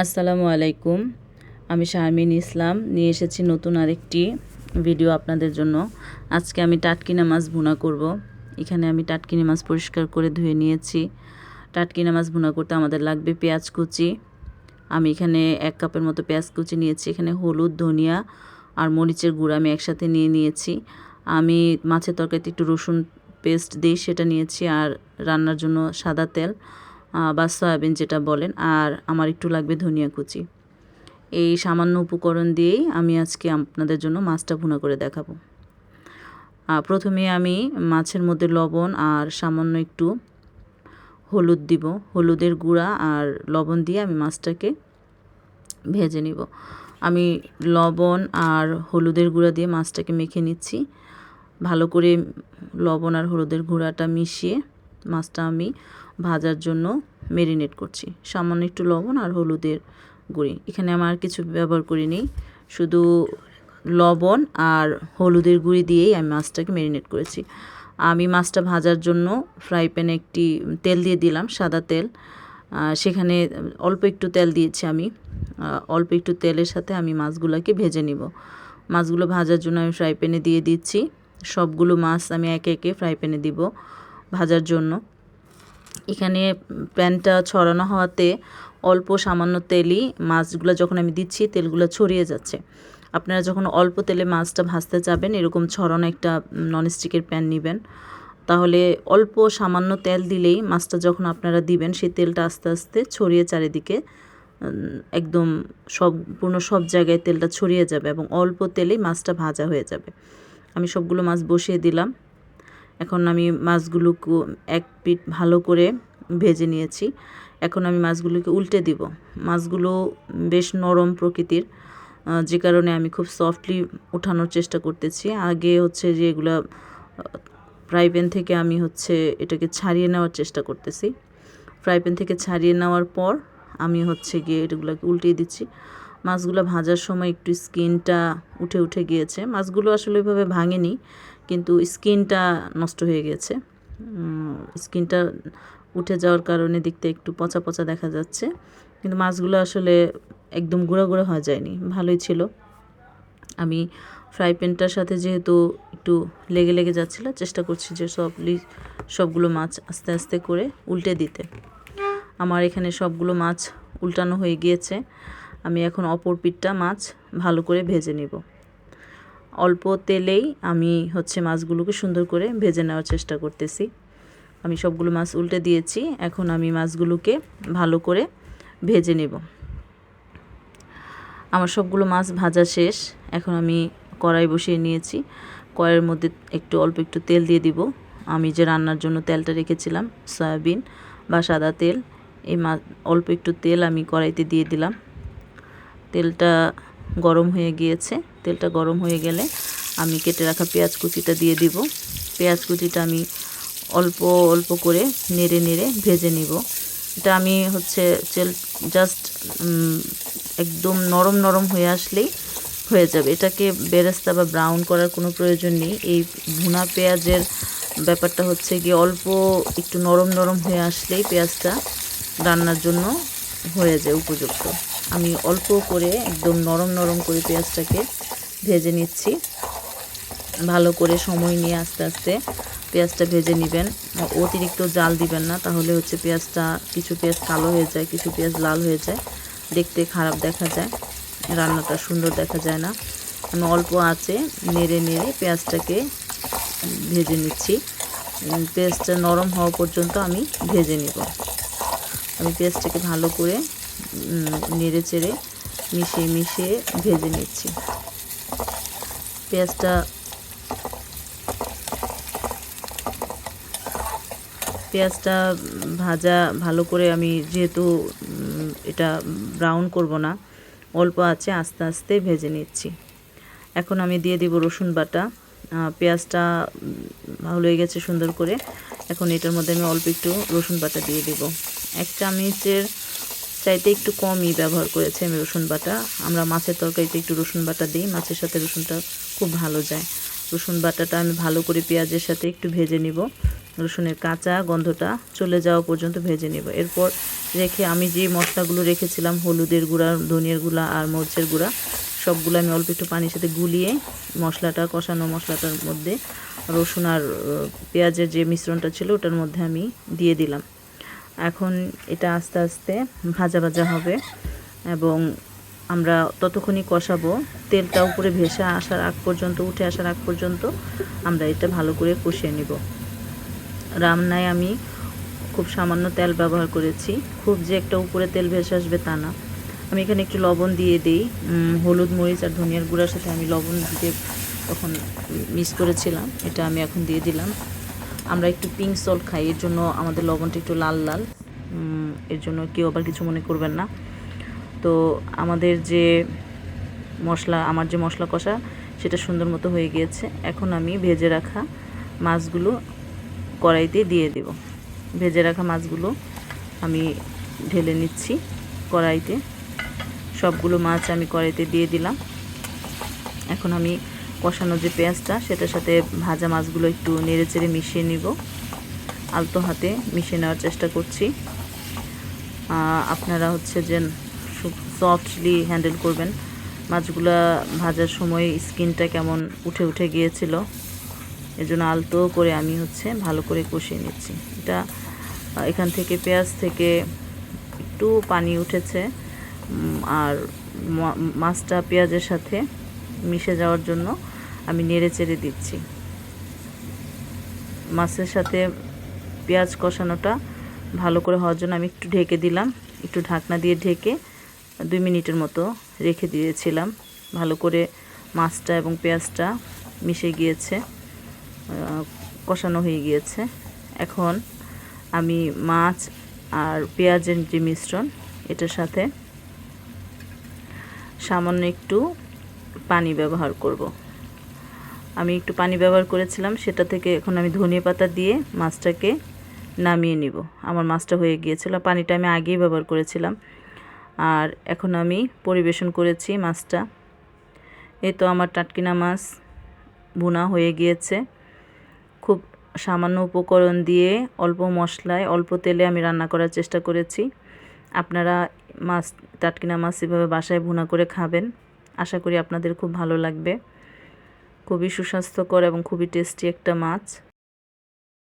আসসালামু আলাইকুম। আমি শারমিন ইসলাম নিয়ে এসেছি নতুন আরেকটি ভিডিও আপনাদের জন্য। আজকে আমি টাটকিনা মাছ ভুনা করব। এখানে আমি টাটকিনা মাছ পরিষ্কার করে ধুয়ে নিয়েছি। টাটকিনা মাছ ভুনা করতে আমাদের লাগবে পেঁয়াজ কুচি। আমি এখানে 1 কাপের মতো পেঁয়াজ কুচি নিয়েছি। এখানে হলুদ, ধনিয়া আর মরিচের গুঁড়া আমি একসাথে নিয়ে নিয়েছি। আমি মাছের তরকারিতে একটু রসুন পেস্ট দিই, সেটা নিয়েছি। আর রান্নার জন্য সাদা তেল বা সয়াবিন যেটা বলেন, আর আমার একটু লাগবে ধনিয়া কুচি। এই সামান্য উপকরণ দিয়েই আমি আজকে আপনাদের জন্য মাছটা ভুনা করে দেখাবো। প্রথমে আমি মাছের মধ্যে লবণ আর সামান্য একটু হলুদ দিব। হলুদের গুঁড়া আর লবণ দিয়ে আমি মাছটাকে ভেজে নিব। আমি লবণ আর হলুদের গুঁড়া দিয়ে মাছটাকে মেখে নিচ্ছি। ভালো করে লবণ আর হলুদের গুঁড়াটা মিশিয়ে মাছটা আমি ভাজার জন্য ম্যারিনেট করছি। সামান্য একটু লবণ আর হলুদের গুঁড়ি, এখানে আমার কিছু ব্যবহার করিনি, শুধু লবণ আর হলুদের গুঁড়ি দিয়েই আমি মাছটাকে ম্যারিনেট করেছি। আমি মাছটা ভাজার জন্য ফ্রাই প্যানে একটি তেল দিয়ে দিলাম, সাদা তেল। সেখানে অল্প একটু তেল দিয়েছি আমি। অল্প একটু তেলের সাথে আমি মাছগুলোকে ভেজে নিব। মাছগুলো ভাজার জন্য আমি ফ্রাই প্যানে দিয়ে দিচ্ছি। সবগুলো মাছ আমি একে একে ফ্রাই প্যানে দিব ভাজার জন্য। এখানে প্যানটা ছড়ানো হওয়াতে অল্প সামান্য তেলই মাছগুলো যখন আমি দিচ্ছি তেলগুলো ছড়িয়ে যাচ্ছে। আপনারা যখন অল্প তেলে মাছটা ভাজতে যাবেন, এরকম ছড়ানো একটা ননস্টিকের প্যান নেবেন। তাহলে অল্প সামান্য তেল দিলেই মাছটা যখন আপনারা দিবেন, সেই তেলটা আস্তে আস্তে ছড়িয়ে চারিদিকে একদম সম্পূর্ণ সব জায়গায় তেলটা ছড়িয়ে যাবে এবং অল্প তেলেই মাছটা ভাজা হয়ে যাবে। আমি সবগুলো মাছ বসিয়ে দিলাম। এখন আমি মাছগুলোকে এক পিঠ ভালো করে ভেজে নিয়েছি। এখন আমি মাছগুলোকে উল্টে দিব। মাছগুলো বেশ নরম প্রকৃতির, যে কারণে আমি খুব সফটলি ওঠানোর চেষ্টা করতেছি। আগে হচ্ছে যে এগুলো ফ্রাই প্যান থেকে আমি এটাকে ছাড়িয়ে নেওয়ার চেষ্টা করতেছি। ফ্রাই প্যান থেকে ছাড়িয়ে নেওয়ার পর আমি গিয়ে এগুলোকে উল্টিয়ে দিচ্ছি। মাছগুলো ভাজার সময় একটু স্কিনটা উঠে উঠে গিয়েছে। মাছগুলো আসলে ওইভাবে ভাঙেনি, কিন্তু স্কিনটা নষ্ট হয়ে গেছে। স্কিনটা উঠে যাওয়ার কারণে দেখতে একটু পচা পচা দেখা যাচ্ছে, কিন্তু মাছগুলো আসলে একদম গুঁড়া গুঁড়া হয়ে যায়নি, ভালোই ছিল। আমি ফ্রাই প্যানটার সাথে যেহেতু একটু লেগে লেগে যাচ্ছিলো, চেষ্টা করছি যে সবগুলো মাছ আস্তে আস্তে করে উল্টে দিতে। আমার এখানে সবগুলো মাছ উল্টানো হয়ে গিয়েছে। আমি এখন অপর পিঠটা মাছ ভালো করে ভেজে নিব। অল্প তেলেই আমি মাছগুলোকে সুন্দর করে ভেজে নেওয়ার চেষ্টা করতেছি। আমি সবগুলো মাছ উল্টে দিয়েছি। এখন আমি মাছগুলোকে ভালো করে ভেজে নেব। আমার সবগুলো মাছ ভাজা শেষ। এখন আমি কড়াই বসিয়ে নিয়েছি। কড়াইয়ের মধ্যে অল্প একটু তেল দিয়ে দিব। আমি যে রান্নার জন্য তেলটা রেখেছিলাম, সয়াবিন বা সাদা তেল, এই অল্প একটু তেল আমি কড়াইতে দিয়ে দিলাম। তেলটা গরম হয়ে গিয়েছে। তেলটা গরম হয়ে গেলে আমি কেটে রাখা পেঁয়াজ কুচিটা দিয়ে দিব। পেঁয়াজ কুচিটা আমি অল্প অল্প করে নেড়ে নেড়ে ভেজে নিব। এটা আমি জাস্ট একদম নরম নরম হয়ে আসলেই হয়ে যাবে। এটাকে বেরেস্তা বা ব্রাউন করার কোনো প্রয়োজন নেই। এই ভুনা পেঁয়াজের ব্যাপারটা গিয়ে অল্প একটু নরম নরম হয়ে আসলেই পেঁয়াজটা রান্নার জন্য হয়ে যায় উপযুক্ত। আমি অল্প করে একদম নরম নরম করে পেঁয়াজটাকে ভেজে নিচ্ছি। ভালো করে সময় নিয়ে আস্তে আস্তে পেঁয়াজটা ভেজে নেবেন। অতিরিক্ত জাল দিবেন না, তাহলে পেঁয়াজটা, কিছু পেঁয়াজ কালো হয়ে যায়, কিছু পেঁয়াজ লাল হয়ে যায়, দেখতে খারাপ দেখা যায়, রান্নাটা সুন্দর দেখা যায় না। আমি অল্প আঁচে নেড়ে নেড়ে পেঁয়াজটাকে ভেজে নিচ্ছি। পেঁয়াজটা নরম হওয়া পর্যন্ত আমি ভেজে নেব। আমি পেঁয়াজটাকে ভালো করে নেড়ে চেড়ে মিশিয়ে মিশিয়ে ভেজে নিচ্ছি। পেঁয়াজটা ভাজা ভালো করে, আমি যেহেতু এটা ব্রাউন করব না, অল্প আছে আস্তে আস্তে ভেজে নিচ্ছি। এখন আমি দিয়ে দিব রসুন বাটা। পেঁয়াজটা ভালো হয়ে গেছে সুন্দর করে। এখন এটার মধ্যে আমি অল্প একটু রসুন বাটা দিয়ে দিব। 1 চামচের চাইতে একটু কমই ব্যবহার করেছি আমি রসুন বাটা। আমরা মাছের তরকারিতে একটু রসুন বাটা দিই, মাছের সাথে রসুনটা খুব ভালো যায়। রসুন বাটাটা আমি ভালো করে পেঁয়াজের সাথে একটু ভেজে নিব। রসুনের কাঁচা গন্ধটা চলে যাওয়া পর্যন্ত ভেজে নেব। এরপর রেখে আমি যে মশলাগুলো রেখেছিলাম, হলুদের গুঁড়া, ধনিয়ার গুঁড়া আর মরিচের গুঁড়া, সবগুলো আমি অল্প একটু পানির সাথে গুলিয়ে মশলাটা, কষানো মশলাটার মধ্যে রসুন আর পেঁয়াজের যে মিশ্রণটা ছিল ওটার মধ্যে আমি দিয়ে দিলাম। এখন এটা আস্তে আস্তে ভাজা ভাজা হবে এবং আমরা ততক্ষণই কষাবো, তেলটা উপরে ভেসে আসার আগ পর্যন্ত, উঠে আসার আগ পর্যন্ত আমরা এটা ভালো করে কষিয়ে নিব। রান্নায় আমি খুব সামান্য তেল ব্যবহার করেছি, খুব যে একটা উপরে তেল ভেসে আসবে তা না। আমি এখানে একটু লবণ দিয়ে দিই, হলুদ, মরিচ আর ধনিয়ার গুঁড়ার সাথে আমি লবণ দিতে তখন মিক্স করেছিলাম, এটা আমি এখন দিয়ে দিলাম। আমরা একটু পিঙ্ক সল্ট খাই, এর জন্য আমাদের লবণটা একটু লাল লাল, এর জন্য কেউ আবার কিছু মনে করবেন না। তো আমাদের যে আমার যে মশলা কষা সেটা সুন্দর মতো হয়ে গিয়েছে। এখন আমি ভেজে রাখা মাছগুলো কড়াইতে দিয়ে দেব। ভেজে রাখা মাছগুলো আমি ঢেলে নিচ্ছি কড়াইতে। সবগুলো মাছ আমি কড়াইতে দিয়ে দিলাম। এখন আমি কষানো যে পেঁয়াজটা সেটার সাথে ভাজা মাছগুলো একটু নেড়েচেড়ে মিশিয়ে নিব। আলতো হাতে মিশিয়ে নেওয়ার চেষ্টা করছি। আপনারা যে সফটলি হ্যান্ডেল করবেন। মাছগুলা ভাজার সময় স্কিনটা কেমন উঠে উঠে গিয়েছিল, এজন্য আলতো করে আমি ভালো করে কষিয়ে নিচ্ছি। এটা এখান থেকে পেঁয়াজ থেকে একটু পানি উঠেছে, আর মাছটা পেঁয়াজের সাথে মিশে যাওয়ার জন্য আমি নেড়ে চেড়ে দিচ্ছি। মাছের সাথে পেঁয়াজ কষানোটা ভালো করে হওয়ার জন্য আমি একটু ঢেকে দিলাম, একটু ঢাকনা দিয়ে ঢেকে 2 মিনিটের মতো রেখে দিয়েছিলাম। ভালো করে মাছটা এবং পেঁয়াজটা মিশে গিয়েছে, কষানো হয়ে গিয়েছে। এখন আমি মাছ আর পেঁয়াজের যে মিশ্রণ এটার সাথে সামান্য একটু পানি ব্যবহার করব। আমি একটু পানি ব্যবহার করেছিলাম, সেটা থেকে এখন আমি ধনিয়া পাতা দিয়ে মাছটাকে নামিয়ে নিব। আমার মাছটা হয়ে গিয়েছিল, পানিটা আমি আগেই ব্যবহার করেছিলাম। আর এখন আমি পরিবেশন করেছি মাছটা। এই তো আমার টাটকিনা মাছ ভুনা হয়ে গিয়েছে। খুব সামান্য উপকরণ দিয়ে, অল্প মশলায়, অল্প তেলে আমি রান্না করার চেষ্টা করেছি। আপনারা টাটকিনা মাছ এভাবে বাসায় ভুনা করে খাবেন, আশা করি আপনাদের খুব ভালো লাগবে। খুবই সুস্বাস্থ্যকর এবং খুবই টেস্টি একটা মাছ।